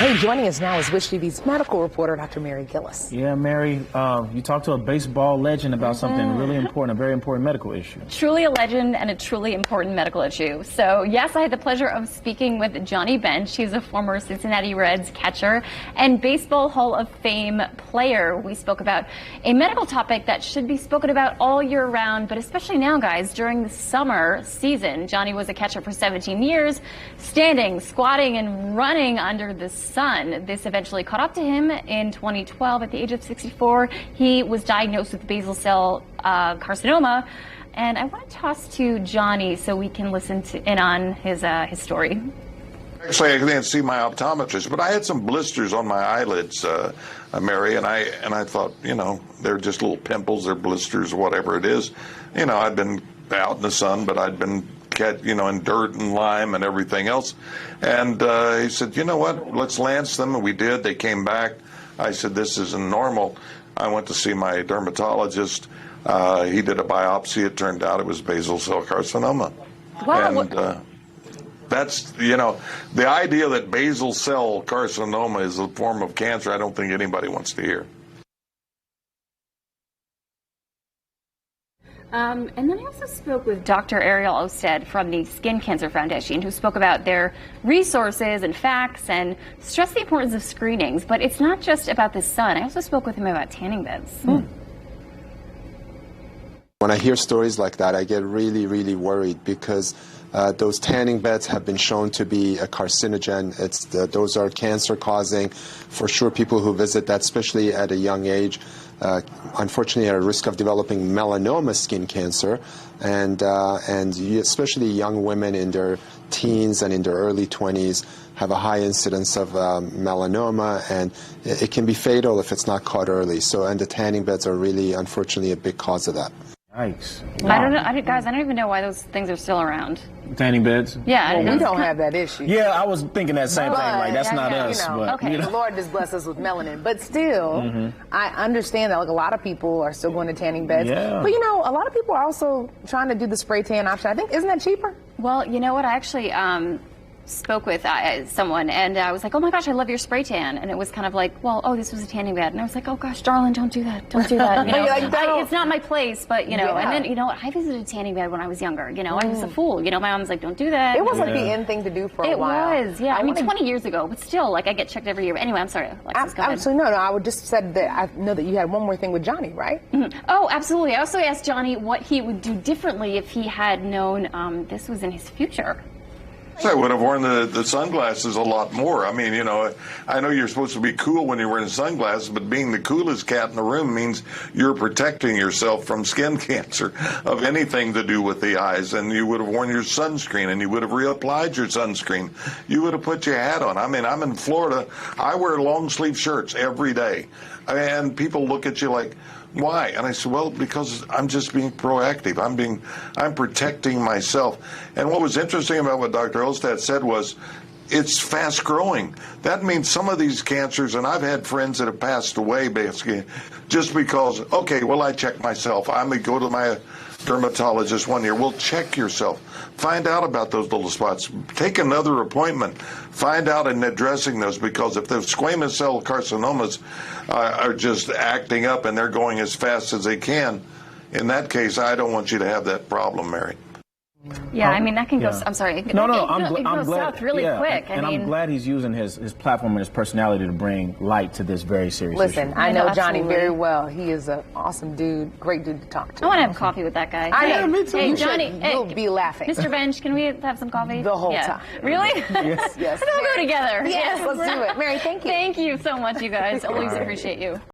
Hey, joining us now is Wish TV's medical reporter, Dr. Mary Gillis. Yeah, Mary, you talked to a baseball legend about something really important, a very important medical issue. Truly a legend and a truly important medical issue. So, yes, I had the pleasure of speaking with Johnny Bench. He's a former Cincinnati Reds catcher and Baseball Hall of Fame player. We spoke about a medical topic that should be spoken about all year round, but especially now, guys, during the summer season. Johnny was a catcher for 17 years, standing, squatting, and running under the sun. This eventually caught up to him in 2012 at the age of 64. He was diagnosed with basal cell carcinoma. And I want to toss to Johnny so we can listen in on his story. Actually, I didn't see my optometrist, but I had some blisters on my eyelids, Mary, and I thought, you know, they're just little pimples, they're blisters, whatever it is. You know, I'd been out in the sun, but I'd been in dirt and lime and everything else. And he said, you know what, let's lance them. And we did. They came back. I said, this isn't normal. I went to see my dermatologist. He did a biopsy. It turned out it was basal cell carcinoma. Wow. And that's, you know, the idea that basal cell carcinoma is a form of cancer, I don't think anybody wants to hear. And then I also spoke with Dr. Ariel Osted from the Skin Cancer Foundation, who spoke about their resources and facts and stressed the importance of screenings. But it's not just about the sun. I also spoke with him about tanning beds. When I hear stories like that, I get really, really worried because those tanning beds have been shown to be a carcinogen. Those are cancer-causing. For sure, people who visit that, especially at a young age, unfortunately are at risk of developing melanoma skin cancer, and especially young women in their teens and in their early 20s have a high incidence of melanoma, and it can be fatal if it's not caught early. So, and the tanning beds are really, unfortunately, a big cause of that. Yikes. Wow. I don't even know why those things are still around. Tanning beds? Yeah. Well, we don't have that issue. Yeah, I was thinking that same thing. Like, that's not us. You know, But, okay, the Lord just blessed us with melanin. But still, I understand that like a lot of people are still going to tanning beds. Yeah. But, you know, a lot of people are also trying to do the spray tan option. I think, isn't that cheaper? Well, you know what? I actually spoke with someone, and I was like, oh my gosh, I love your spray tan. And it was kind of like, well, oh, this was a tanning bed. And I was like, oh gosh, darling, don't do that. Don't do that. You know, like, it's not my place, but, you know. Yeah. And then, you know what? I visited a tanning bed when I was younger. You know, I was a fool. You know, my mom was like, don't do that. It was like the end thing to do for a while. It was, yeah. I mean, 20 years ago, but still, like, I get checked every year. Anyway, I'm sorry, Alexis, go ahead. Absolutely, no, I would just said that I know that you had one more thing with Johnny, right? Oh, absolutely. I also asked Johnny what he would do differently if he had known this was in his future. I would have worn the sunglasses a lot more. I mean, you know, I know you're supposed to be cool when you're wearing sunglasses, but being the coolest cat in the room means you're protecting yourself from skin cancer of anything to do with the eyes. And you would have worn your sunscreen, and you would have reapplied your sunscreen. You would have put your hat on. I mean, I'm in Florida. I wear long sleeve shirts every day. And people look at you like, why? And I said, well, because I'm just being proactive. I'm protecting myself. And what was interesting about what Dr. Olstad said was, it's fast growing. That means some of these cancers, and I've had friends that have passed away basically just because, okay, well, I checked myself. I'm going to go to my dermatologist one year. Well, check yourself. Find out about those little spots. Take another appointment. Find out and addressing those, because if the squamous cell carcinomas are just acting up and they're going as fast as they can, in that case, I don't want you to have that problem, Mary. Yeah, I mean, that can go, I'm sorry. No, it I'm goes glad. south really quick. And I'm glad he's using his platform and his personality to bring light to this very serious issue. Listen, I know Johnny very well. He is an awesome dude, great dude to talk to. I want to have coffee with that guy. I know, me too. Hey, Johnny, you'll be laughing. Mr. Bench, can we have some coffee? The whole time. Really? Yes. We'll go together. Yes, let's do it. Mary, thank you. Thank you so much, you guys. Always appreciate you.